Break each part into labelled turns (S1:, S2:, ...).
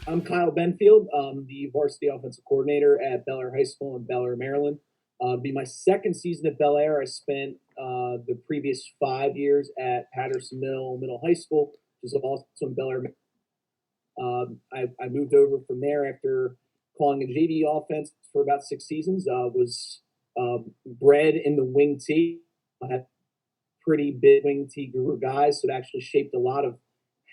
S1: I'm Kyle Benfield, the varsity offensive coordinator at Bel Air High School in Bel Air, Maryland. It'll be my second season at Bel Air. I spent the previous 5 years at Patterson Middle High School, which is also in Bel Air. I moved over from there after calling a JV offense for about 6 seasons. Was bred in the wing T. I had pretty big wing T guru guys, so it actually shaped a lot of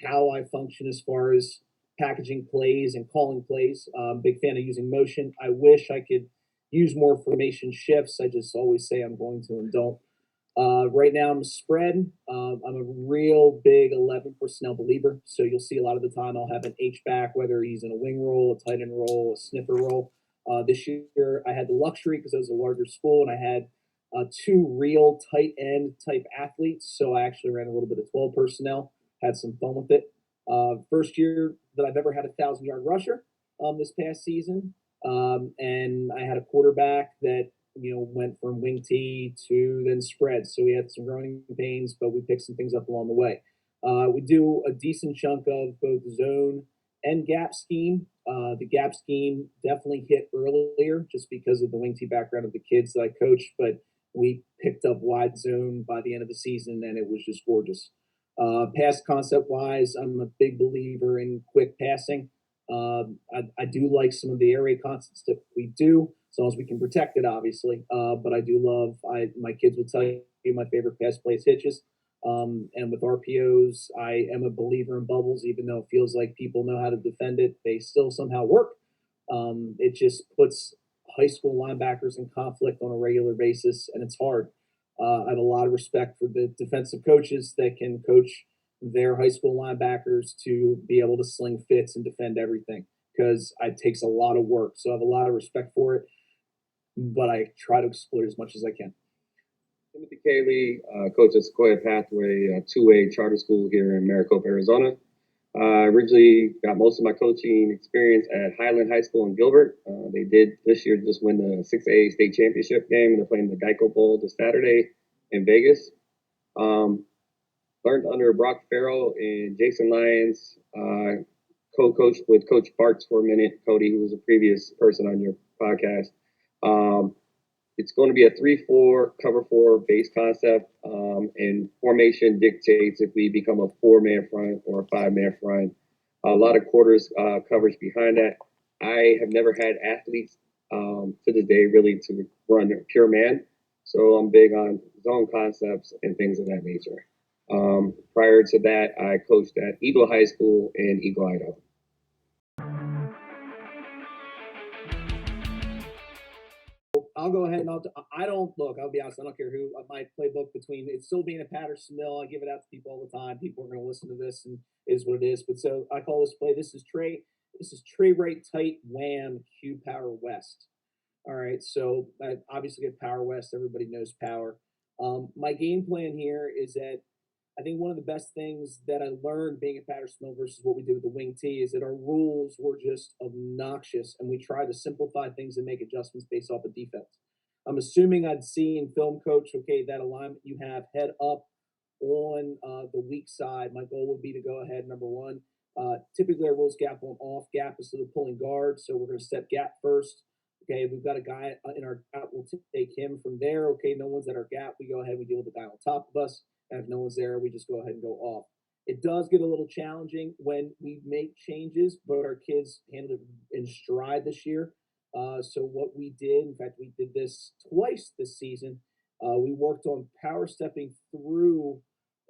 S1: how I function as far as packaging plays and calling plays. Big fan of using motion. I wish I could use more formation shifts. I just always say I'm going to and don't. Right now I'm a spread. I'm a real big 11 personnel believer. So you'll see a lot of the time I'll have an H-back, whether he's in a wing role, a tight end role, a sniffer role. This year I had the luxury because I was a larger school and I had two real tight end type athletes. So I actually ran a little bit of 12 personnel, had some fun with it. First year that I've ever had a 1,000-yard rusher this past season. And I had a quarterback that went from wing T to then spread. So we had some growing pains, but we picked some things up along the way. We do a decent chunk of both zone and gap scheme. The gap scheme definitely hit earlier just because of the wing T background of the kids that I coached, but we picked up wide zone by the end of the season, and it was just gorgeous. Pass concept wise, I'm a big believer in quick passing. I do like some of the air raid concepts that we do, as long as we can protect it, obviously. But I do love, my kids will tell you my favorite pass play is hitches. And with RPOs, I am a believer in bubbles, even though it feels like people know how to defend it. They still somehow work. It just puts high school linebackers in conflict on a regular basis, and it's hard. I have a lot of respect for the defensive coaches that can coach their high school linebackers to be able to sling fits and defend everything because it takes a lot of work. So I have a lot of respect for it, but I try to exploit as much as I can.
S2: Timothy Kaley, coach at Sequoia Pathway, a two-way charter school here in Maricopa, Arizona. Originally got most of my coaching experience at Highland High School in Gilbert. They did this year just win the 6A state championship game, and they're playing the Geico Bowl this Saturday in Vegas. Learned under Brock Farrell and Jason Lyons. Co-coached with Coach Bartz for a minute, Cody, who was a previous person on your podcast. It's going to be a 3-4 cover 4 base concept, and formation dictates if we become a 4-man front or a 5-man front. A lot of quarters coverage behind that. I have never had athletes to this day really to run a pure man, so I'm big on zone concepts and things of that nature. Prior to that, I coached at Eagle High School in Eagle, Idaho.
S1: I'll go ahead and I'll be honest, I don't care who my playbook between it's still being a Patterson Mill. I give it out to people all the time. People are going to listen to this and it is what it is. But so I call this play, this is Trey right tight wham Q power west. All right. So I obviously get power west. Everybody knows power. My game plan here is that I think one of the best things that I learned being at Patterson versus what we did with the wing T is that our rules were just obnoxious, and we tried to simplify things and make adjustments based off of defense. I'm assuming I'd see in film coach, okay, that alignment you have head up on the weak side. My goal would be to go ahead, number one. Typically, our rules gap on off. Gap is sort of pulling guard, so we're going to set gap first. Okay, we've got a guy in our gap. We'll take him from there. Okay, no one's at our gap. We go ahead. We deal with the guy on top of us. And if no one's there, we just go ahead and go off. It does get a little challenging when we make changes, but our kids handled it in stride this year. So what we did, in fact, we did this twice this season. We worked on power stepping through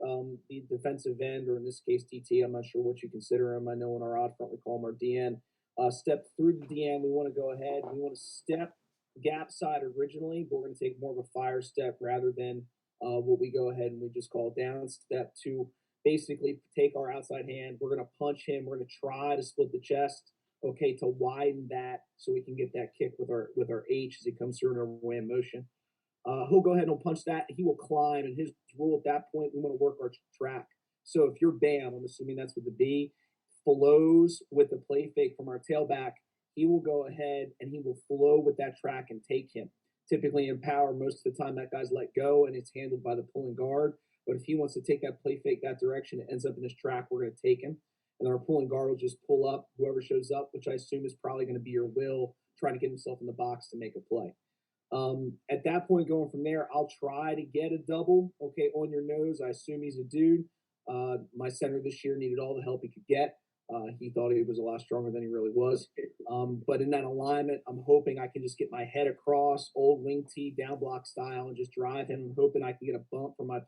S1: the defensive end, or in this case, DT. I'm not sure what you consider him. I know in our odd front we call him our DN. Step through the DN. We want to go ahead. We want to step gap side originally, but we're going to take more of a fire step rather than what we go ahead and we just call down step to basically take our outside hand. We're going to punch him. We're going to try to split the chest, okay, to widen that so we can get that kick with our H as he comes through in our wham motion. He'll go ahead and he'll punch that. He will climb, and his rule at that point, we want to work our track. So if you're Bam, I'm assuming that's with the B, flows with the play fake from our tailback, he will go ahead and he will flow with that track and take him. Typically in power, most of the time that guy's let go and it's handled by the pulling guard. But if he wants to take that play fake that direction, it ends up in his track, we're going to take him. and our pulling guard will just pull up whoever shows up, which I assume is probably going to be your Will trying to get himself in the box to make a play. At that point, going from there, I'll try to get a double, okay, on your nose. I assume he's a dude. My center this year needed all the help he could get. He thought he was a lot stronger than he really was. But in that alignment, I'm hoping I can just get my head across, old wing tee, down block style, and just drive him. I'm hoping I can get a bump from my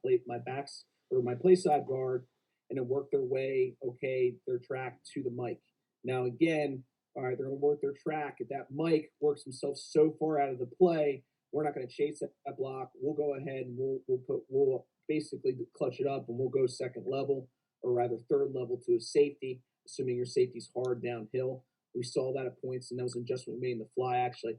S1: backs or my play side guard, and then work their way, okay, their track to the mic. Now again, all right, they're going to work their track. If that Mike works himself so far out of the play, we're not going to chase that block. We'll go ahead and we'll basically clutch it up, and we'll go second level, or rather third level, to a safety, assuming your safety's hard downhill. We saw that at points, and that was an adjustment we made in the fly. Actually,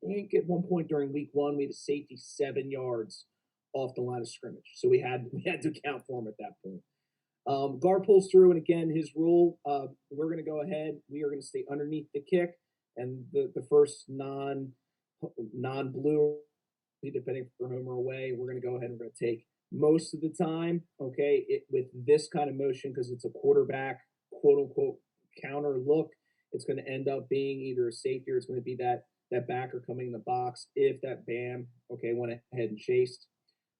S1: I think at one point during week 1, we had a safety 7 yards off the line of scrimmage, so we had to account for him at that point. Guard pulls through, and again, his rule, we're going to go ahead. We are going to stay underneath the kick, and the first non-blue, depending for home or away, we're going to go ahead and we're going to take most of the time, okay, with this kind of motion, because it's a quarterback, quote-unquote, counter look, it's going to end up being either a safety or it's going to be that backer coming in the box if that Bam, okay, went ahead and chased.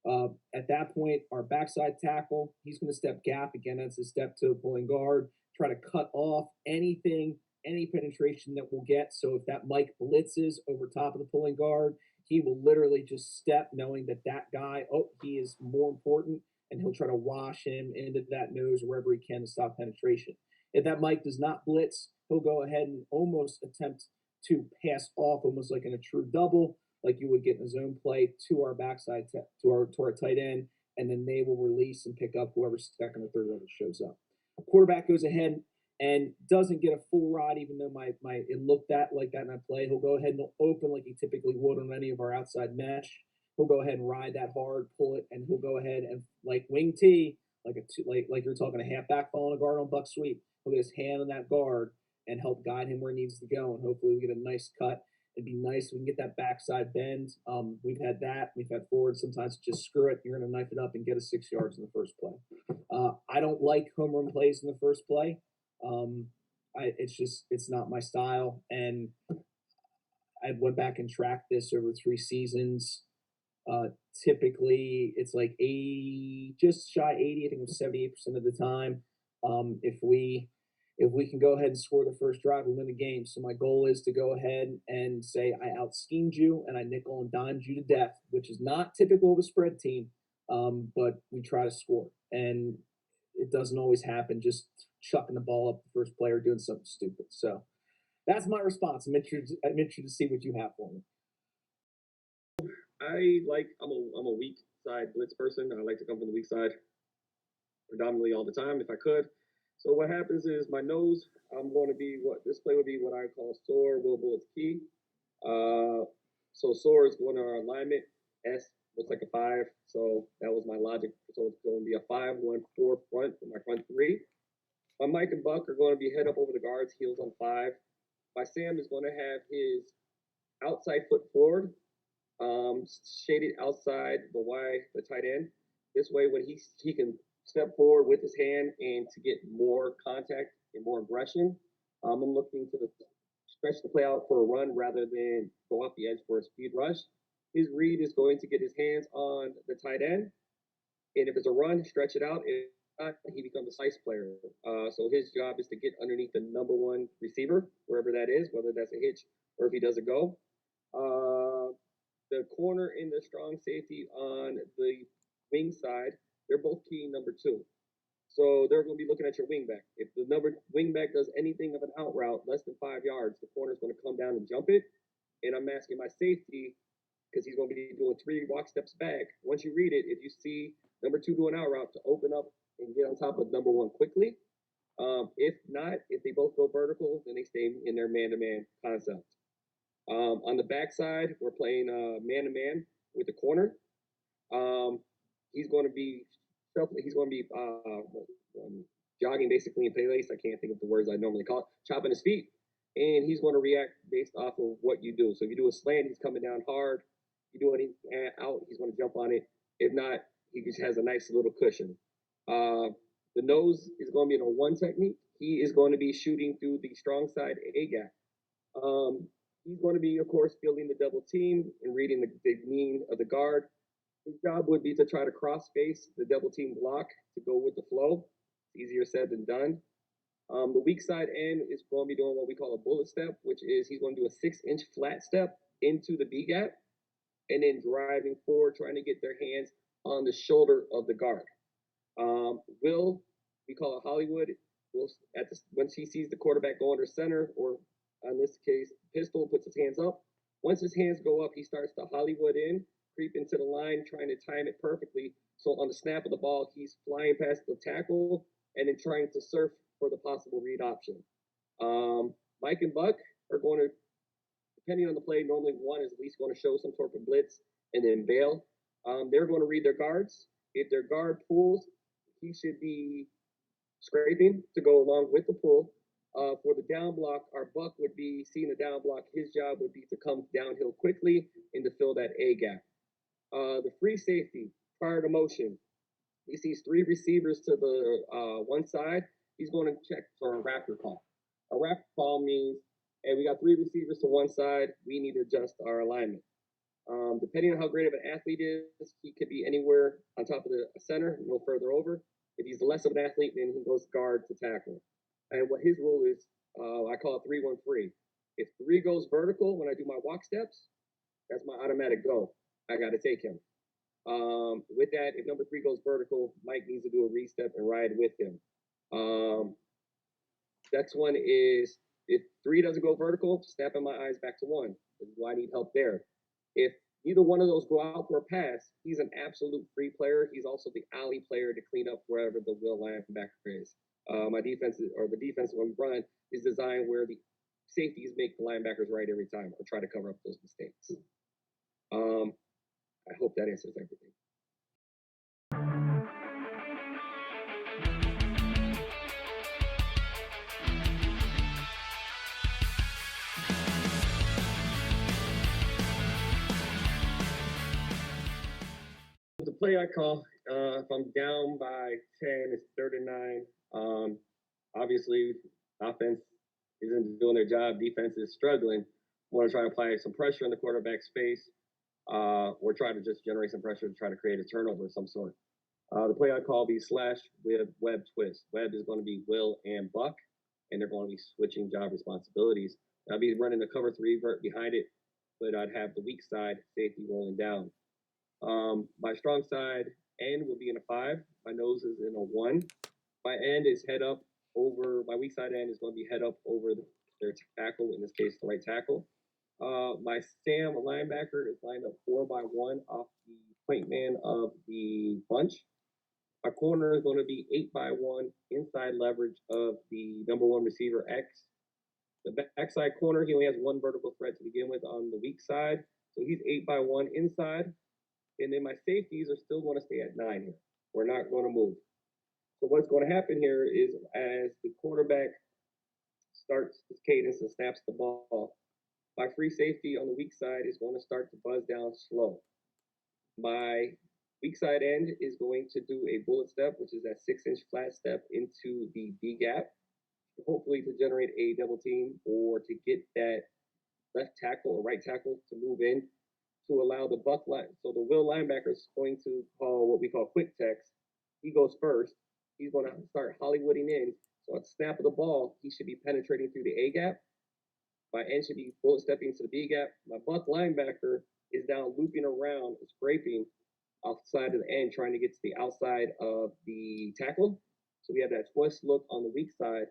S1: At that point, our backside tackle, he's going to step gap. Again, that's a step to a pulling guard, try to cut off any penetration that we'll get. So if that Mike blitzes over top of the pulling guard, he will literally just step knowing that guy, he is more important, and he'll try to wash him into that nose wherever he can to stop penetration. If that Mike does not blitz, he'll go ahead and almost attempt to pass off, almost like in a true double, like you would get in a zone play, to our backside, to our tight end, and then they will release and pick up whoever's second or third level shows up. A quarterback goes ahead and doesn't get a full ride, even though it looked like that in that play. He'll go ahead and he'll open like he typically would on any of our outside mesh. He'll go ahead and ride that hard, pull it, and he'll go ahead and, like wing T, like you're talking a halfback following a guard on buck sweep, he'll get his hand on that guard and help guide him where he needs to go, and hopefully we get a nice cut. It'd be nice if we can get that backside bend. We've had that. We've had forwards sometimes just screw it. You're going to knife it up and get us 6 yards in the first play. I don't like home run plays in the first play. It's not my style. And I went back and tracked this over 3 seasons. Typically, it's like 80, just shy 80. I think it was 78% of the time. If we can go ahead and score the first drive, we win the game. So my goal is to go ahead and say I out-schemed you and I nickel and dimed you to death, which is not typical of a spread team, but we try to score. And it doesn't always happen just chucking the ball up the first play or doing something stupid. So that's my response. I'm interested to see what you have for me.
S2: I'm a weak side blitz person. I like to come from the weak side predominantly all the time if I could. So what happens is my nose, I'm going to be this play would be what I call soar, Will Bullets key. So soar is going to our alignment. S looks like a 5. So that was my logic. So it's going to be a 5, 1, 4 front for my front 3. My Mike and Buck are going to be head up over the guards, heels on 5. My Sam is going to have his outside foot forward, shaded outside the tight end. This way, when he can step forward with his hand and to get more contact and more aggression, I'm looking to stretch the play out for a run rather than go off the edge for a speed rush. His read is going to get his hands on the tight end, and if it's a run, stretch it out. If not, he becomes a slice player. So his job is to get underneath the number 1 receiver, wherever that is, whether that's a hitch or if he does a go. The corner and the strong safety on the wing side, they're both key number 2. So they're going to be looking at your wingback. If the wingback does anything of an out route less than 5 yards, the corner's going to come down and jump it. And I'm asking my safety, because he's going to be doing 3 walk steps back. Once you read it, if you see number 2 do an out route, to open up and get on top of number 1 quickly. If not, if they both go vertical, then they stay in their man-to-man concept. On the backside, we're playing man-to-man with the corner. He's going to be jogging basically in place. I can't think of the words I normally call it. Chopping his feet, and he's going to react based off of what you do. So if you do a slant, he's coming down hard. You do anything out, he's going to jump on it. If not, he just has a nice little cushion. The nose is going to be in a 1 technique. he is going to be shooting through the strong side A gap. He's going to be, of course, fielding the double team and reading the mean of the guard. His job would be to try to cross face the double team block to go with the flow. It's easier said than done. The weak side end is going to be doing what we call a bullet step, which is he's going to do a 6-inch flat step into the B gap and then driving forward, trying to get their hands on the shoulder of the guard. Will, we call it Hollywood, will once he sees the quarterback go under center, or in this case, pistol, puts his hands up. Once his hands go up, he starts to Hollywood in, creep into the line, trying to time it perfectly. So on the snap of the ball, he's flying past the tackle and then trying to surf for the possible read option. Mike and Buck are going to, depending on the play, normally one is at least going to show some sort of blitz and then bail. They're going to read their guards. If their guard pulls, he should be scraping to go along with the pull. For the down block, our Buck would be seeing the down block. His job would be to come downhill quickly and to fill that A gap. The free safety, prior to motion, he sees 3 receivers to the one side. He's going to check for a raptor call. A raptor call means, hey, we got 3 receivers to one side. We need to adjust our alignment. Depending on how great of an athlete is, he could be anywhere on top of the center, no further over. If he's less of an athlete, then he goes guard to tackle. And what his rule is, I call it 3-1-3. If 3 goes vertical when I do my walk steps, that's my automatic go. I got to take him. With that, if number 3 goes vertical, Mike needs to do a re-step and ride with him. Next one is, if 3 doesn't go vertical, snapping my eyes back to 1. Do I need help there? If either one of those go out for a pass, he's an absolute free player. He's also the alley player to clean up wherever the will linebacker is. My defense, or the defense when we run, is designed where the safeties make the linebackers right every time or try to cover up those mistakes. I hope that answers everything. The play I call, if I'm down by 10, it's 3rd and 9. Obviously, offense isn't doing their job. Defense is struggling. Want to try to apply some pressure in the quarterback's face, or try to just generate some pressure to try to create a turnover of some sort. The play I call be slash with web twist. Web is going to be Will and Buck, and they're going to be switching job responsibilities. I'll be running the cover 3 behind it, but I'd have the weak side safety rolling down. My strong side end will be in a 5. My nose is in a 1. My end is head up over, my weak side end is going to be head up over their tackle, in this case, the right tackle. My Sam linebacker is lined up 4-by-1 off the point man of the bunch. My corner is going to be 8-by-1 inside leverage of the number 1 receiver X. The backside corner, he only has 1 vertical threat to begin with on the weak side. So he's 8-by-1 inside. And then my safeties are still going to stay at 9 here. We're not going to move. So what's going to happen here is as the quarterback starts his cadence and snaps the ball, my free safety on the weak side is going to start to buzz down slow. My weak side end is going to do a bullet step, which is that 6-inch flat step into the B gap, hopefully to generate a double team or to get that left tackle or right tackle to move in to allow the Buck line. So the Will linebacker is going to call what we call quick text. He goes first. He's going to start Hollywooding in. So at the snap of the ball, he should be penetrating through the A gap. My end should be bullet stepping into the B gap. My Buck linebacker is down looping around, scraping outside of the end, trying to get to the outside of the tackle. So we have that twist look on the weak side.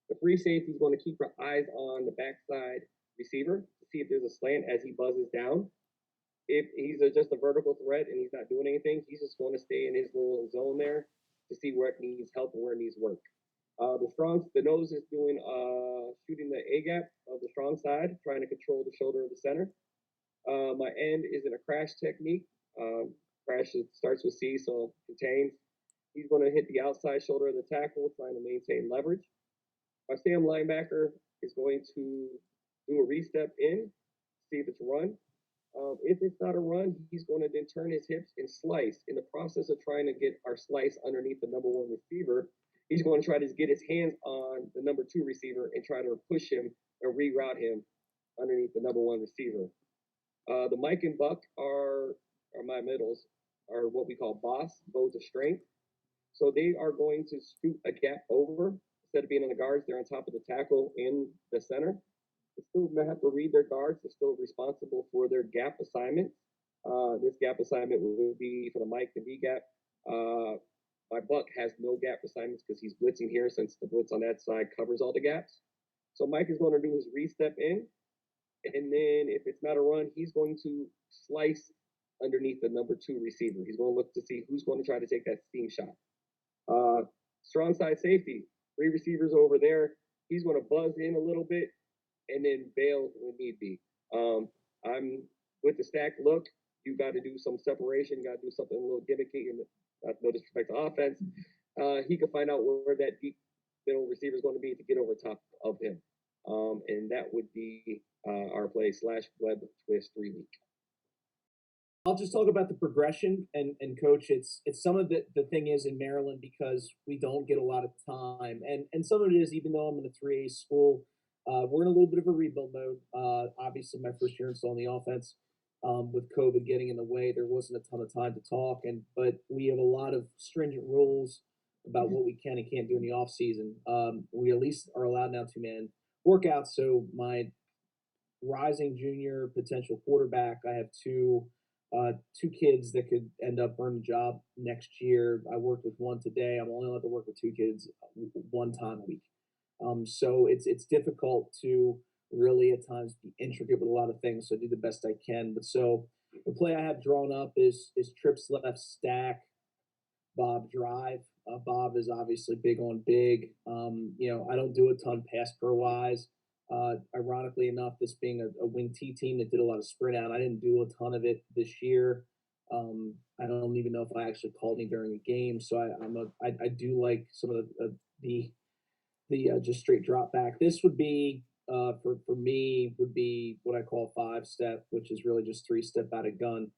S2: The free safety is going to keep her eyes on the backside receiver to see if there's a slant as he buzzes down. If he's just a vertical threat and he's not doing anything, he's just going to stay in his little zone there to see where it needs help and where it needs work. The nose is doing shooting the A gap of the strong side, trying to control the shoulder of the center. My end is in a crash technique. Crash starts with C, so contains. He's going to hit the outside shoulder of the tackle, trying to maintain leverage. My Sam linebacker is going to do a re-step in, see if it's a run. If it's not a run, he's going to then turn his hips and slice. In the process of trying to get our slice underneath the number 1 receiver, he's going to try to get his hands on the number 2 receiver and try to push him and reroute him underneath the number 1 receiver. The Mike and Buck are my middles, are what we call boss, bows of strength. So they are going to scoot a gap over. Instead of being on the guards, they're on top of the tackle in the center. They still have to read their guards. They're still responsible for their gap assignments. This gap assignment will be for the Mike, the V gap. My Buck has no gap assignments because he's blitzing here since the blitz on that side covers all the gaps. So Mike is going to do his re-step in. And then if it's not a run, he's going to slice underneath the number 2 receiver. He's going to look to see who's going to try to take that seam shot. Strong side safety, 3 receivers over there. He's going to buzz in a little bit and then bail when need be. I'm with the stack look. You got to do some separation. You got to do something a little gimmicky, and no disrespect to offense. He can find out where that deep middle receiver is going to be to get over top of him. And that would be our play / web twist 3 week.
S1: I'll just talk about the progression and coach. It's some of the thing is in Maryland because we don't get a lot of time, and some of it is even though I'm in a 3A school, we're in a little bit of a rebuild mode. Obviously, my first year installing the offense, with COVID getting in the way, there wasn't a ton of time to talk, but we have a lot of stringent rules about what we can and can't do in the off season. We at least are allowed now 2-man workouts. So my rising junior potential quarterback, I have two kids that could end up earning a job next year. I worked with one today. I'm only allowed to work with 2 kids 1 time a week. So it's difficult to really at times be intricate with a lot of things. So I do the best I can. But so the play I have drawn up is trips left stack, Bob drive. Bob is obviously big on big. I don't do a ton pass pro wise. Ironically enough, this being a wing T team that did a lot of sprint out, I didn't do a ton of it this year. I don't even know if I actually called any during a game. So I do like some of the just straight drop back. This would be for me would be what I call 5-step, which is really just 3-step out of gun.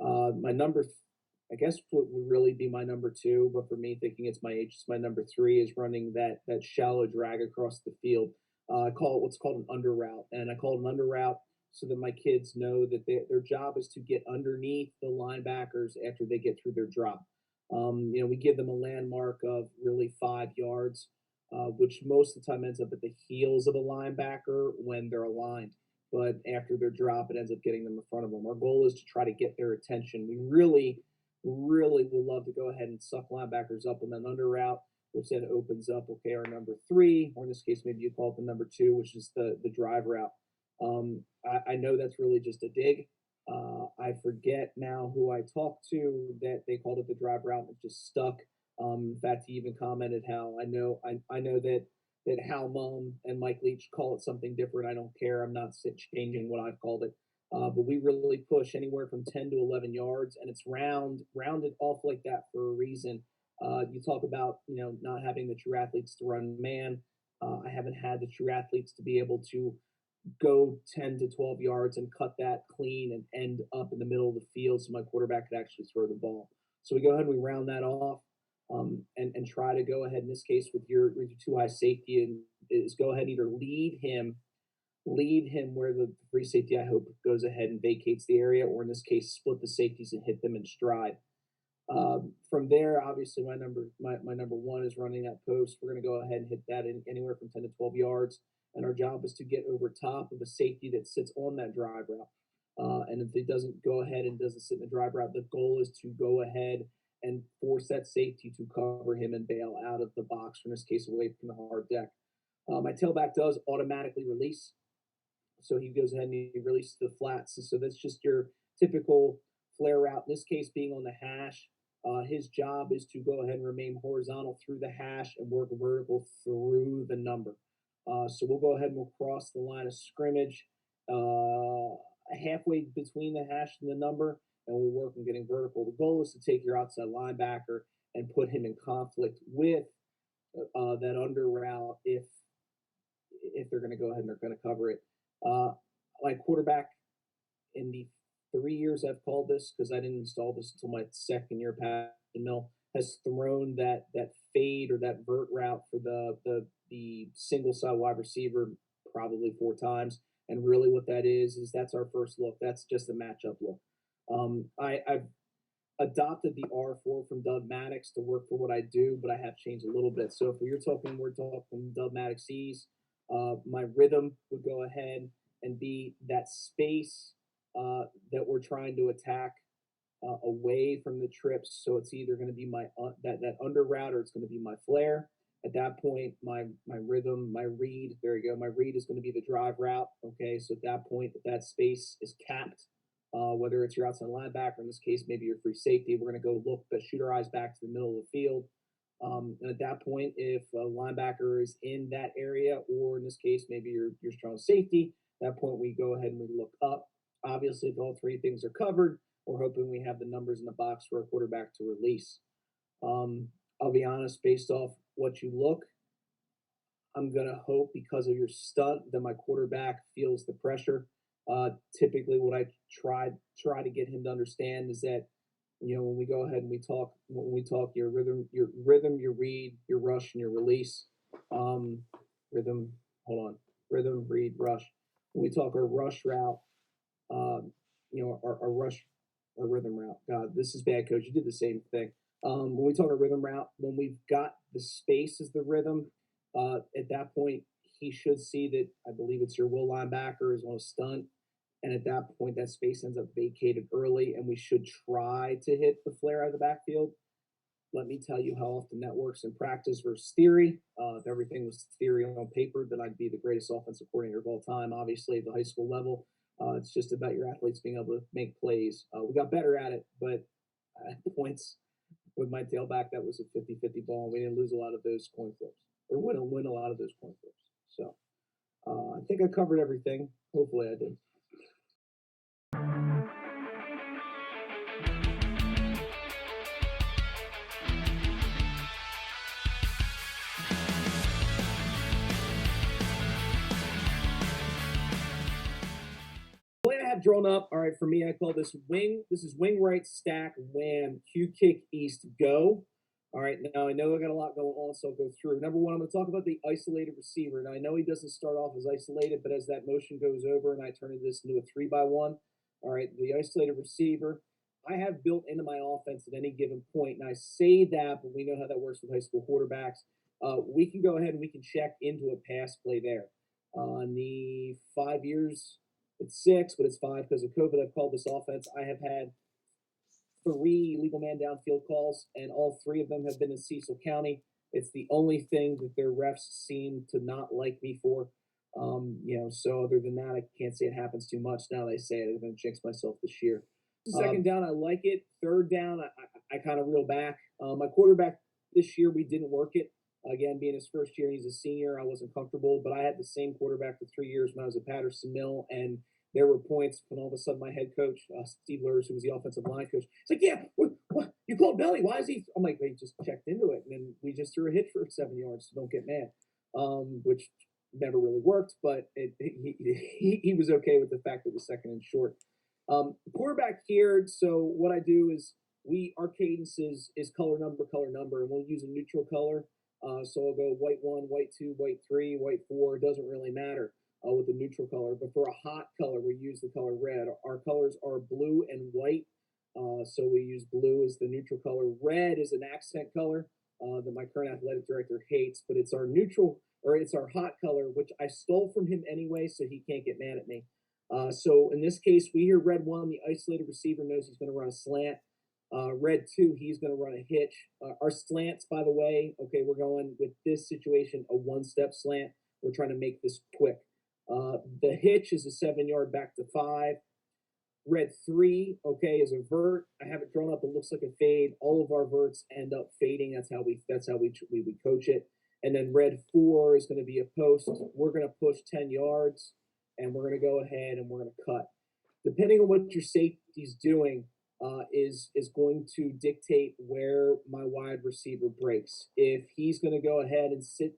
S1: My number, I guess, would really be my number 2, but for me, thinking it's my age, it's my number 3 is running that shallow drag across the field. I call it what's called an under route, and I call it an under route so that my kids know that their job is to get underneath the linebackers after they get through their drop. We give them a landmark of really 5 yards, which most of the time ends up at the heels of a linebacker when they're aligned. But after their drop, it ends up getting them in front of them. Our goal is to try to get their attention. We really would love to go ahead and suck linebackers up on an under route, which then opens up, okay, our number 3, or in this case, maybe you call it the number 2, which is the drive route. I know that's really just a dig. I forget now who I talked to that they called it the drive route and it just stuck. In fact, he even commented how I know that Hal Mumm and Mike Leach call it something different. I don't care. I'm not changing what I've called it. But we really push anywhere from 10 to 11 yards, and it's rounded off like that for a reason. You talk about, not having the true athletes to run man. I haven't had the true athletes to be able to go 10 to 12 yards and cut that clean and end up in the middle of the field so my quarterback could actually throw the ball. So we go ahead and we round that off, and try to go ahead in this case with your 2 high safety and is go ahead and either lead him where the free safety, I hope, goes ahead and vacates the area, or in this case, split the safeties and hit them in stride. From there, obviously, my number 1 is running that post. We're going to go ahead and hit that in anywhere from 10 to 12 yards. And our job is to get over top of a safety that sits on that drive route. And if it doesn't go ahead and doesn't sit in the drive route, the goal is to go ahead and force that safety to cover him and bail out of the box, or in this case, away from the hard deck. My tailback does automatically release. So he goes ahead and he releases the flats. And so that's just your typical flare route. In this case, being on the hash, his job is to go ahead and remain horizontal through the hash and work vertical through the number. So we'll go ahead and we'll cross the line of scrimmage halfway between the hash and the number, and we'll work on getting vertical. The goal is to take your outside linebacker and put him in conflict with that under route if they're going to go ahead and they're going to cover it. My quarterback in the 3 years I've called this, because I didn't install this until my second year, Pat Mill, has thrown that fade or that vert route for the single side wide receiver probably 4 times. And really, what that is that's our first look. That's just a matchup look. I've adopted the R4 from Dub Maddox to work for what I do, but I have changed a little bit. So if we're talking Dub Maddox E's. My rhythm would go ahead and be that space that we're trying to attack away from the trips. So it's either going to be my that under route or it's going to be my flare. At that point, my rhythm, my read, there you go. My read is going to be the drive route. Okay, so at that point, that space is capped. Whether it's your outside linebacker, in this case, maybe your free safety, we're going to go look, but shoot our eyes back to the middle of the field. And at that point, if a linebacker is in that area, or in this case, maybe your strong safety, at that point we go ahead and we look up. Obviously, if all three things are covered, we're hoping we have the numbers in the box for a quarterback to release. I'll be honest, based off what you look, I'm going to hope because of your stunt that my quarterback feels the pressure. Typically, what I try to get him to understand is that, when we go ahead and we talk your rhythm, your read, your rush, and your release. Rhythm, read, rush. When we talk our rush route, our rush, our rhythm route. God, this is bad, coach. You did the same thing. When we talk our rhythm route, when we've got the space as the rhythm, at that point, he should see that, I believe it's your will linebacker is on a stunt. And at that point, that space ends up vacated early, and we should try to hit the flare out of the backfield. Let me tell you how often that works in practice versus theory. If everything was theory on paper, then I'd be the greatest offensive coordinator of all time. Obviously, at the high school level, it's just about your athletes being able to make plays. We got better at it, but at points with my tailback, that was a 50-50 ball, and we didn't lose a lot of those coin flips, or win a lot of those coin flips. So I think I covered everything. Hopefully I did. Play I have drawn up. All right, for me, I call this wing. This is wing right stack wham Q kick east go. All right, now I know I got a lot going on, so I'll go through. Number one, I'm going to talk about the isolated receiver. Now I know he doesn't start off as isolated, but as that motion goes over and I turn this into a 3-by-1. All right, the isolated receiver I have built into my offense at any given point. And I say that, but we know how that works with high school quarterbacks. We can go ahead and we can check into a pass play there. On the 5 years, it's 6, but it's 5 because of COVID. I've called this offense. I have had 3 legal man downfield calls, and all 3 of them have been in Cecil County. It's the only thing that their refs seem to not like me for. So other than that, I can't say it happens too much. Now that I say it, I'm going to jinx myself this year. Second down, I like it. Third down, I kind of reel back. My quarterback this year, we didn't work it. Again, being his first year, he's a senior. I wasn't comfortable, but I had the same quarterback for 3 years when I was at Patterson Mill, and there were points when all of a sudden my head coach, Steve Lurs, who was the offensive line coach, he's like, "Yeah, what? You called Belly? Why is he?" I'm like, "He just checked into it, and then we just threw a hit for 7 yards. So don't get mad." Which never really worked, but he was okay with the fact that it was second and short. Quarterback here. So what I do is our cadence is color number, and we'll use a neutral color. So I'll go white 1, white 2, white 3, white 4. It doesn't really matter with the neutral color. But for a hot color, we use the color red. Our colors are blue and white. So we use blue as the neutral color. Red is an accent color that my current athletic director hates, but it's our neutral, or it's our hot color, which I stole from him anyway, so he can't get mad at me. So in this case, we hear red 1, the isolated receiver knows he's going to run a slant. Red 2, he's going to run a hitch. Our slants, by the way, okay, we're going with this situation, a 1-step slant. We're trying to make this quick. The hitch is a 7-yard back to 5. Red 3, okay, is a vert. I have it drawn up. It looks like a fade. All of our verts end up fading. That's how we coach it. And then red 4 is going to be a post. We're going to push 10 yards, and we're going to go ahead and we're going to cut. Depending on what your safety's doing, is going to dictate where my wide receiver breaks. If he's going to go ahead and sit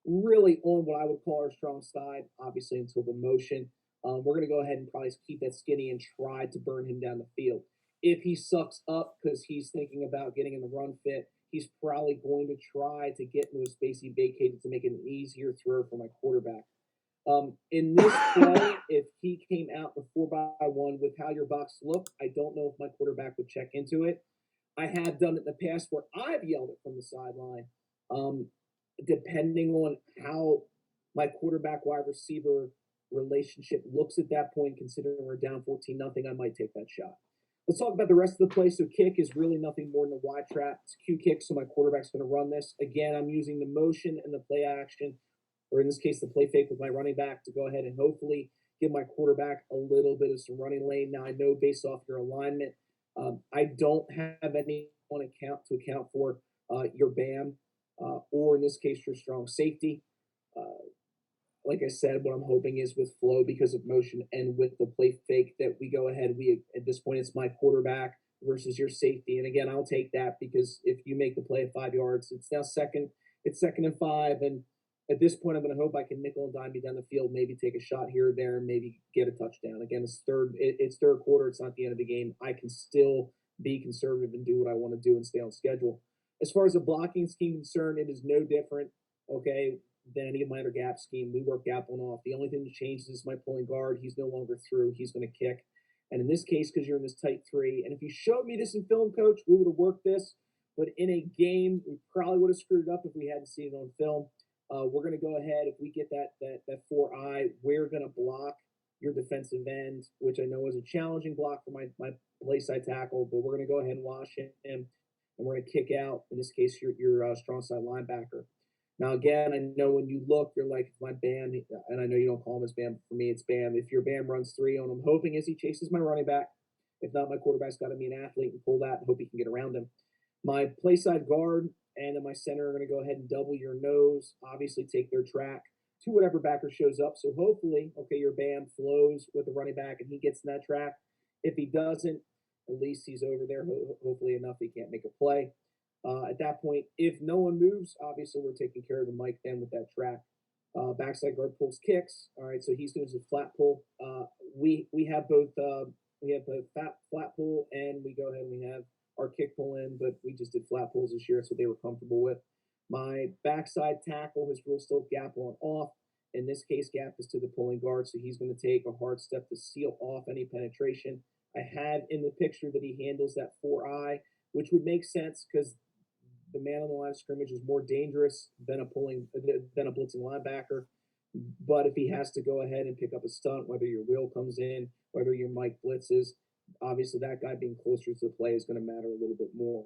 S1: really on what I would call our strong side, obviously until the motion, we're going to go ahead and probably keep that skinny and try to burn him down the field. If he sucks up because he's thinking about getting in the run fit, he's probably going to try to get into a space he vacated to make it an easier throw for my quarterback. In this play, if he came out the 4x1 with how your box looked, I don't know if my quarterback would check into it. I have done it in the past where I've yelled it from the sideline. Depending on how my quarterback wide receiver relationship looks at that point, considering we're down 14-0, I might take that shot. Let's talk about the rest of the play. So kick is really nothing more than a wide trap. It's a Q kick, so my quarterback's going to run this. Again, I'm using the motion and the play action, or in this case, the play fake with my running back to go ahead and hopefully give my quarterback a little bit of some running lane. Now, I know based off your alignment, I don't have any on account to account for your BAM, or in this case, your strong safety. Like I said, what I'm hoping is with flow because of motion and with the play fake that we go ahead. We at this point it's my quarterback versus your safety, and again I'll take that because if you make the play at 5 yards, it's now second. It's 2nd and 5, and at this point I'm going to hope I can nickel and dime you down the field, maybe take a shot here or there, and maybe get a touchdown. Again, it's third quarter. It's not the end of the game. I can still be conservative and do what I want to do and stay on schedule. As far as the blocking scheme concerned, it is no different. Okay, than any of my other gap scheme. We work gap on off. The only thing that changes is my pulling guard. He's no longer through. He's going to kick. And in this case, because you're in this tight 3, and if you showed me this in film, Coach, we would have worked this. But in a game, we probably would have screwed it up if we hadn't seen it on film. We're going to go ahead. If we get that 4-eye, we're going to block your defensive end, which I know is a challenging block for my play side tackle, but we're going to go ahead and wash him, and we're going to kick out, in this case, your strong side linebacker. Now, again, I know when you look, you're like, my BAM, and I know you don't call him as BAM. For me, it's BAM. If your BAM runs 3 on him, hoping as he chases my running back. If not, my quarterback's got to be an athlete and pull that and hope he can get around him. My play side guard and then my center are going to go ahead and double your nose, obviously take their track to whatever backer shows up. So hopefully, okay, your BAM flows with the running back and he gets in that track. If he doesn't, at least he's over there, hopefully enough he can't make a play. At that point, if no one moves, obviously we're taking care of the mic then with that track. Backside guard pulls kicks. All right, so he's doing his flat pull. We have both flat pull, and we go ahead and we have our kick pull in, but we just did flat pulls this year. That's what they were comfortable with. My backside tackle, his rule still gap on off. In this case, gap is to the pulling guard, so he's going to take a hard step to seal off any penetration. I have in the picture that he handles that 4-eye, which would make sense because the man on the line of scrimmage is more dangerous than a blitzing linebacker. But if he has to go ahead and pick up a stunt, whether your Will comes in, whether your Mike blitzes, obviously that guy being closer to the play is going to matter a little bit more.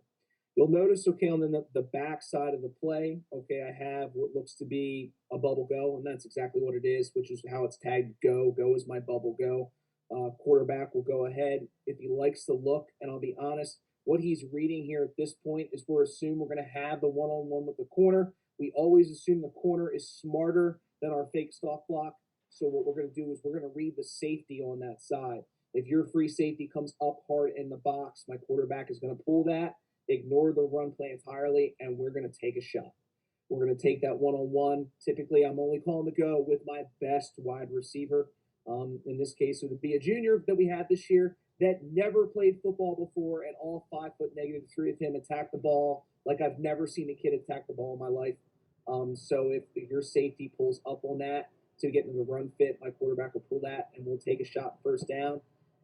S1: You'll notice, okay, on the back side of the play, okay, I have what looks to be a bubble go, and that's exactly what it is, which is how it's tagged go. Go is my bubble go. Quarterback will go ahead if he likes the look, and I'll be honest, what he's reading here at this point is we're going to have the one-on-one with the corner. We always assume the corner is smarter than our fake stalk block. So what we're going to do is we're going to read the safety on that side. If your free safety comes up hard in the box, my quarterback is going to pull that, ignore the run play entirely, and we're going to take a shot. We're going to take that one-on-one. Typically, I'm only calling the go with my best wide receiver. In this case, it would be a junior that we had this year that never played football before, and all 5'3" of him attack the ball like I've never seen a kid attack the ball in my life. So if your safety pulls up on that to get into the run fit, my quarterback will pull that, and we'll take a shot first down.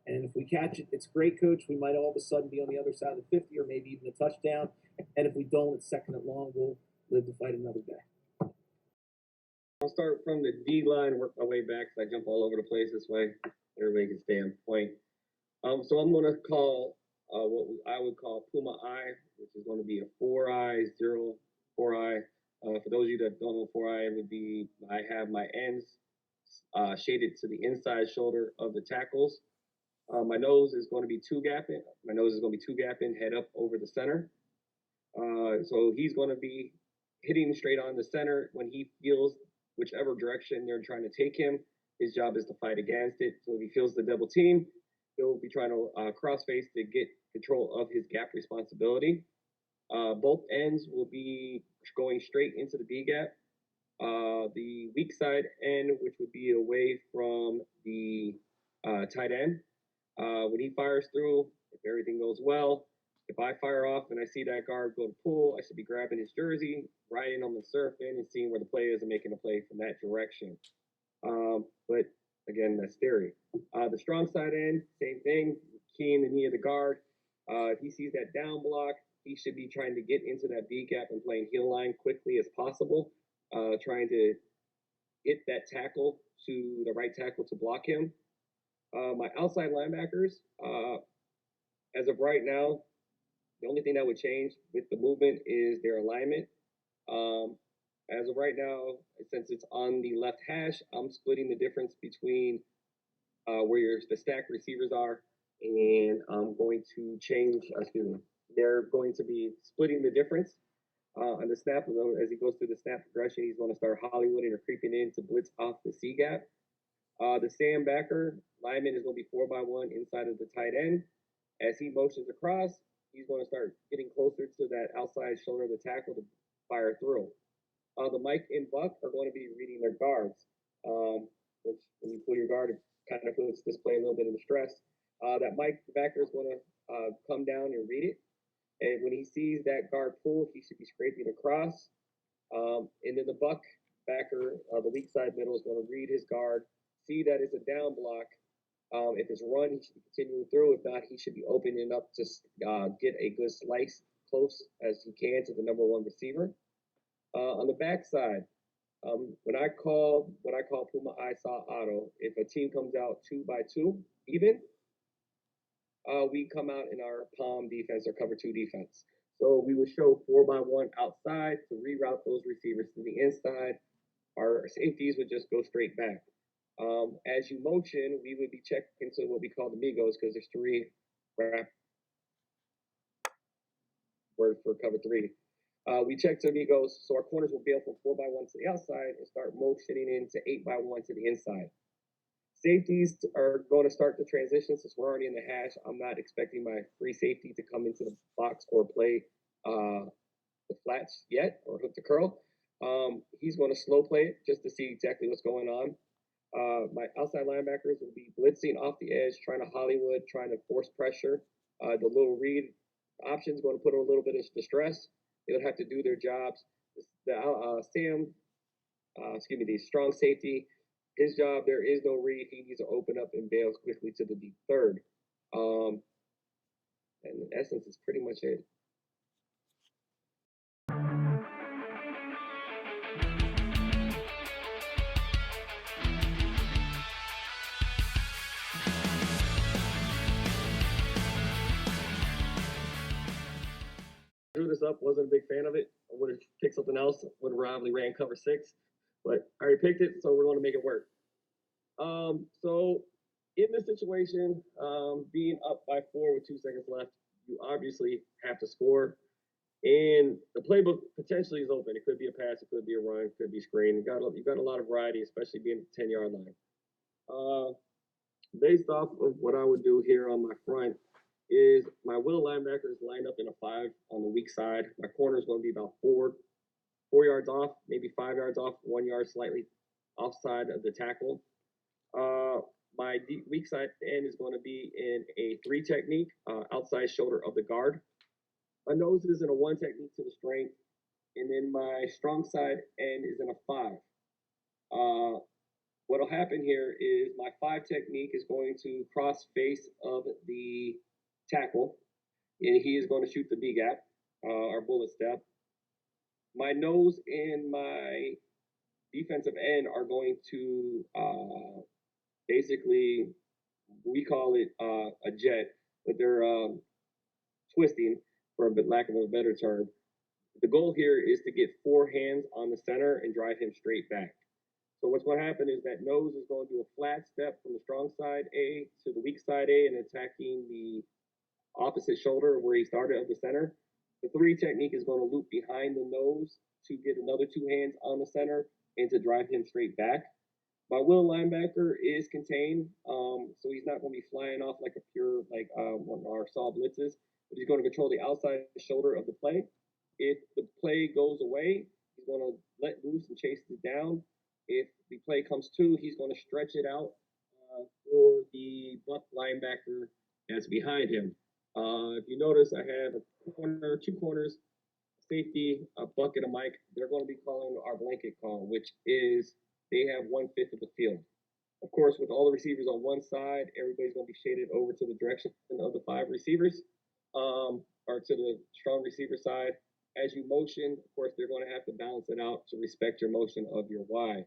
S1: And if we catch it, it's great, Coach. We might all of a sudden be on the other side of the 50 or maybe even a touchdown. And if we don't, it's 2nd and long. We'll live to fight another day.
S2: I'll start from the D line, work my way back, because I jump all over the place this way. Everybody can stay on point. So I'm going to call what I would call Puma Eye, which is going to be a 4-eye, 4-eye. For those of you that don't know 4-eye, it would be I have my ends shaded to the inside shoulder of the tackles. My nose is going to be 2-gapping. My nose is going to be 2-gapping, head up over the center. So he's going to be hitting straight on the center when he feels whichever direction they're trying to take him. His job is to fight against it. So if he feels the double team, he'll be trying to cross face to get control of his gap responsibility. Both ends will be going straight into the B gap. The weak side end, which would be away from the tight end, when he fires through, If everything goes well, if I fire off and I see that guard go to pull, I should be grabbing his jersey, riding on the surf in, and seeing where the play is and making a play from that direction. But again, that's theory. The strong side end, same thing, keying the knee of the guard. If he sees that down block, he should be trying to get into that B gap and playing heel line quickly as possible, trying to get that tackle to the right tackle to block him. My outside linebackers, as of right now, the only thing that would change with the movement is their alignment. As of right now, since it's on the left hash, I'm splitting the difference between where the stacked receivers are, and I'm going to change, they're going to be splitting the difference on the snap. As he goes through the snap progression, he's going to start Hollywooding or creeping in to blitz off the C gap. The Sam backer lineman is going to be 4x1 inside of the tight end. As he motions across, he's going to start getting closer to that outside shoulder of the tackle to fire through. The Mike and Buck are going to be reading their guards, which when you pull your guard, it kind of puts this play a little bit in stress. That Mike backer is going to come down and read it. And when he sees that guard pull, he should be scraping across. And then the Buck backer, the weak side middle, is going to read his guard, see that it's a down block. If it's run, he should be continuing through. If not, he should be opening up to get a good slice close as he can to the number one receiver. On the backside, when I call what I call Puma I saw auto, if a team comes out 2x2 even, we come out in our palm defense or cover 2 defense. So we would show 4x1 outside to reroute those receivers to the inside. Our safeties would just go straight back. As you motion, we would be checking to what we call the Migos, because there's 3 words for cover 3. We check to Migos, so our corners will bail from 4x1 to the outside and start motioning into 8x1 to the inside. Safeties are going to start the transition since we're already in the hash. I'm not expecting my free safety to come into the box or play the flats yet or hook the curl. He's going to slow play it just to see exactly what's going on. My outside linebackers will be blitzing off the edge, trying to Hollywood, trying to force pressure. The little read option is going to put a little bit of distress. They'll have to do their jobs. The strong safety, his job, there is no read. He needs to open up and bail quickly to the deep third. And in essence, it's pretty much it. Drew this up, wasn't a big fan of it. I would have picked something else, would have probably ran cover 6, but I already picked it, so we're going to make it work. So in this situation, being up by 4 with 2 seconds left, you obviously have to score. And the playbook potentially is open. It could be a pass, it could be a run, it could be screen. You got a lot of variety, especially being at the 10-yard line. Based off of what I would do here on my front, is my will linebackers lined up in a 5 on the weak side. My corner is going to be about 4 yards off, maybe 5 yards off, 1 yard slightly offside of the tackle. My weak side end is going to be in a 3 technique, outside shoulder of the guard. My nose is in a 1 technique to the strength, and then my strong side end is in a 5. What'll happen here is my 5 technique is going to cross face of the tackle, and he is going to shoot the B gap, our bullet step. My nose and my defensive end are going to basically, we call it a jet, but they're twisting, for lack of a better term. The goal here is to get 4 hands on the center and drive him straight back. So what's going to happen is that nose is going to do a flat step from the strong side A to the weak side A and attacking the opposite shoulder where he started of the center. The 3 technique is going to loop behind the nose to get another 2 hands on the center and to drive him straight back. My will linebacker is contained, so he's not going to be flying off like a pure, one of our saw blitzes, but he's going to control the outside shoulder of the play. If the play goes away, he's going to let loose and chase it down. If the play comes to, he's going to stretch it out for the buck linebacker that's behind him. If you notice, I have a corner, two corners, safety, a bucket, a mic. They're going to be calling our blanket call, which is they have 1/5 of the field. Of course, with all the receivers on one side, everybody's going to be shaded over to the direction of the five receivers, or to the strong receiver side. As you motion, of course, they're going to have to balance it out to respect your motion of your Y.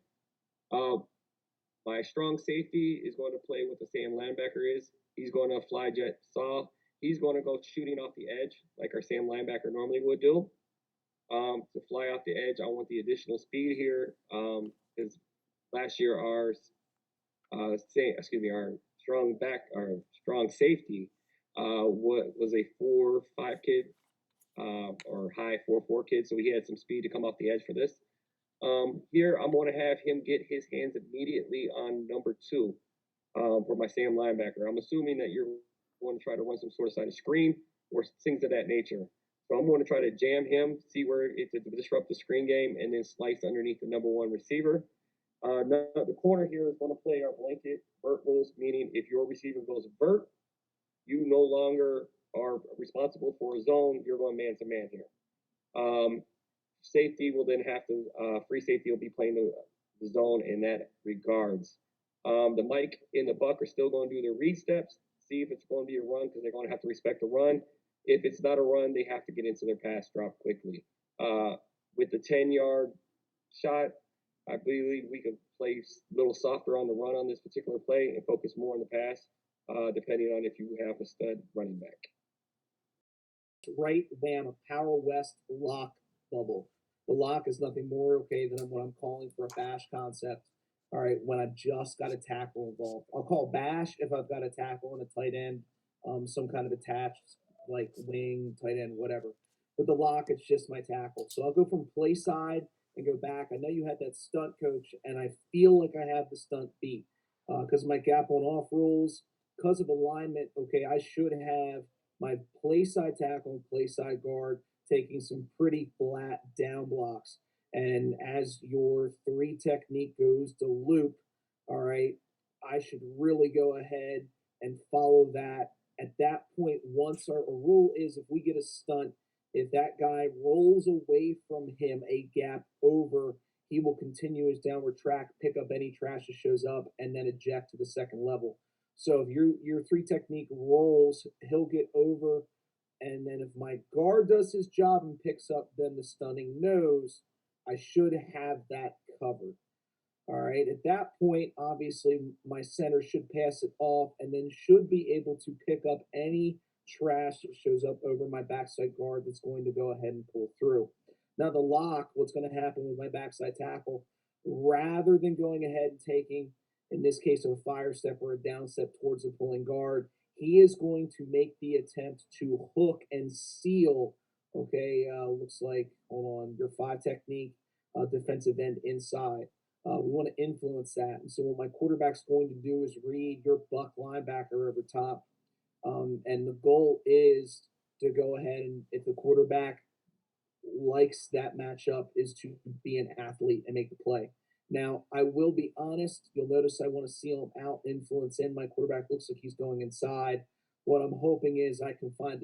S2: My strong safety is going to play what the Sam linebacker is. He's going to fly jet saw. He's going to go shooting off the edge like our Sam linebacker normally would do. To fly off the edge, I want the additional speed here because last year our our strong safety was a 4.5 kid or high 4.4 kid, so he had some speed to come off the edge for this. Here, I'm going to have him get his hands immediately on number 2 for my Sam linebacker. I'm assuming that you're going to try to run some sort of side of screen or things of that nature. So I'm going to try to jam him, see where it to disrupt the screen game, and then slice underneath the number 1 receiver. Now the corner here is going to play our blanket vert rules, meaning if your receiver goes vert, you no longer are responsible for a zone. You're going man to man here. Safety will then have to free safety will be playing the zone in that regards. The mic and the buck are still going to do their read steps, see if it's going to be a run because they're going to have to respect the run. If it's not a run, they have to get into their pass drop quickly. With the 10-yard shot, I believe we could play a little softer on the run on this particular play and focus more on the pass, depending on if you have a stud running back.
S1: Right wham, a power west lock bubble. The lock is nothing more, okay, than what I'm calling for a bash concept. All right, when I've just got a tackle involved. I'll call bash if I've got a tackle and a tight end, some kind of attached, like wing, tight end, whatever. With the lock, it's just my tackle. So I'll go from play side and go back. I know you had that stunt, coach, and I feel like I have the stunt beat because my gap on off rules, because of alignment, okay, I should have my play side tackle and play side guard taking some pretty flat down blocks. And as your 3 technique goes to loop, all right, I should really go ahead and follow that. At that point, once our rule is if we get a stunt, if that guy rolls away from him a gap over, he will continue his downward track, pick up any trash that shows up, and then eject to the second level. So if your 3 technique rolls, he'll get over, and then if my guard does his job and picks up then the stunning nose, I should have that covered. All right. At that point, obviously, my center should pass it off and then should be able to pick up any trash that shows up over my backside guard that's going to go ahead and pull through. Now, the lock, what's going to happen with my backside tackle, rather than going ahead and taking, in this case, a fire step or a down step towards the pulling guard, he is going to make the attempt to hook and seal. Okay, looks like, hold on, your 5 technique, defensive end inside. We want to influence that. And so what my quarterback's going to do is read your buck linebacker over top. And the goal is to go ahead and if the quarterback likes that matchup is to be an athlete and make the play. Now, I will be honest. You'll notice I want to seal him out, influence in. My quarterback looks like he's going inside. What I'm hoping is I can find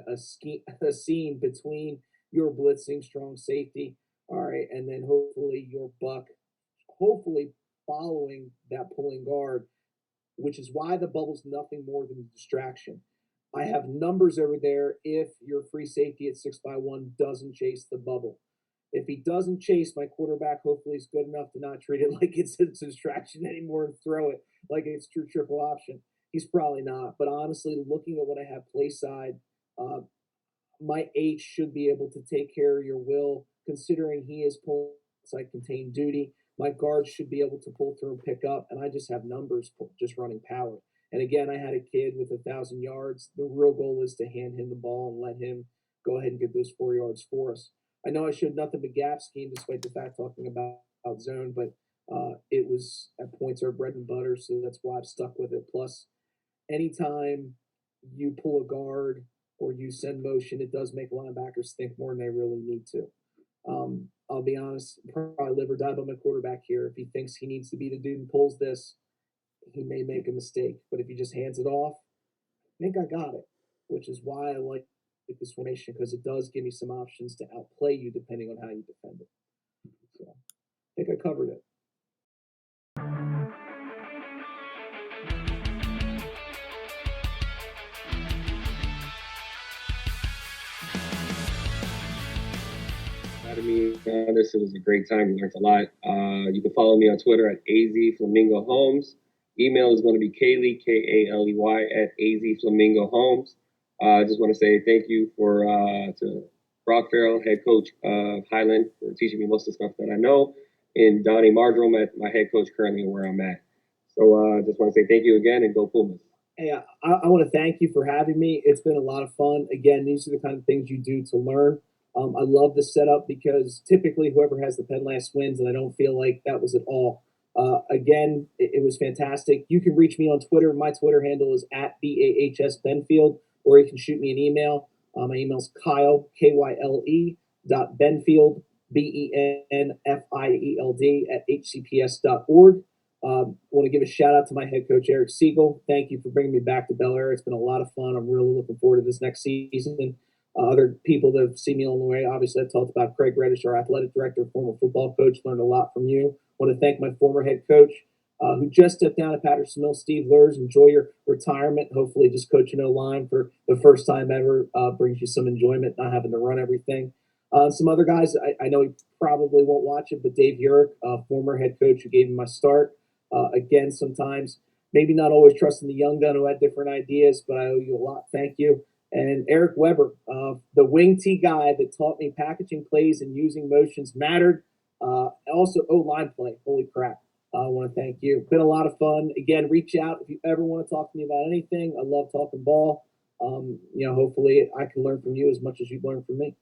S1: a scene between your blitzing strong safety, all right, and then hopefully your buck, hopefully following that pulling guard, which is why the bubble's nothing more than a distraction. I have numbers over there if your free safety at 6x1 doesn't chase the bubble. If he doesn't chase, my quarterback hopefully is good enough to not treat it like it's a distraction anymore and throw it like it's true triple option. He's probably not. But honestly, looking at what I have play side, my H should be able to take care of your will, considering he is pulling side contained duty. My guard should be able to pull through and pick up, and I just have numbers just running power. And again, I had a kid with 1,000 yards. The real goal is to hand him the ball and let him go ahead and get those 4 yards for us. I know I showed nothing but gap scheme despite the fact talking about zone, but it was at points our bread and butter, so that's why I've stuck with it. Plus, anytime you pull a guard or you send motion, it does make linebackers think more than they really need to. I'll be honest, probably live or die by my quarterback here. If he thinks he needs to be the dude and pulls this, he may make a mistake. But if he just hands it off, I think I got it. which is why I like this formation, because it does give me some options to outplay you depending on how you defend it. So I think I covered it.
S2: This was a great time. We learned a lot. You can follow me on Twitter at azflamingohomes. Email is going to be Kaley, Kaley, at azflamingohomes. I just want to say thank you to Brock Farrell, head coach of Highland, for teaching me most of the stuff that I know, and Donnie Marjoram, my head coach currently and where I'm at. So I just want to say thank you again, and go Pumas.
S1: Hey, I want to thank you for having me. It's been a lot of fun. Again, these are the kind of things you do to learn. I love the setup because typically whoever has the pen last wins, and I don't feel like that was at all. Again, it was fantastic. You can reach me on Twitter. My Twitter handle is at BAHS Benfield, or you can shoot me an email. My email is Kyle, Kyle, .Benfield, BENFIELD, at hcps.org. Want to give a shout out to my head coach, Eric Siegel. Thank you for bringing me back to Bel Air. It's been a lot of fun. I'm really looking forward to this next season. Other people that have seen me along the way, obviously, I've talked about Craig Reddish, our athletic director, former football coach. Learned a lot from you. Want to thank my former head coach, who just stepped down at Patterson Mill, Steve Lurs. Enjoy your retirement. Hopefully, just coaching O-line for the first time ever brings you some enjoyment, not having to run everything. Some other guys, I know he probably won't watch it, but Dave Urick, former head coach who gave me my start. Again, sometimes maybe not always trusting the young gun who had different ideas, but I owe you a lot. Thank you. And Eric Weber, the wing T guy that taught me packaging plays and using motions mattered. Also, O-line play. Holy crap. I want to thank you. Been a lot of fun. Again, reach out if you ever want to talk to me about anything. I love talking ball. Hopefully I can learn from you as much as you've learned from me.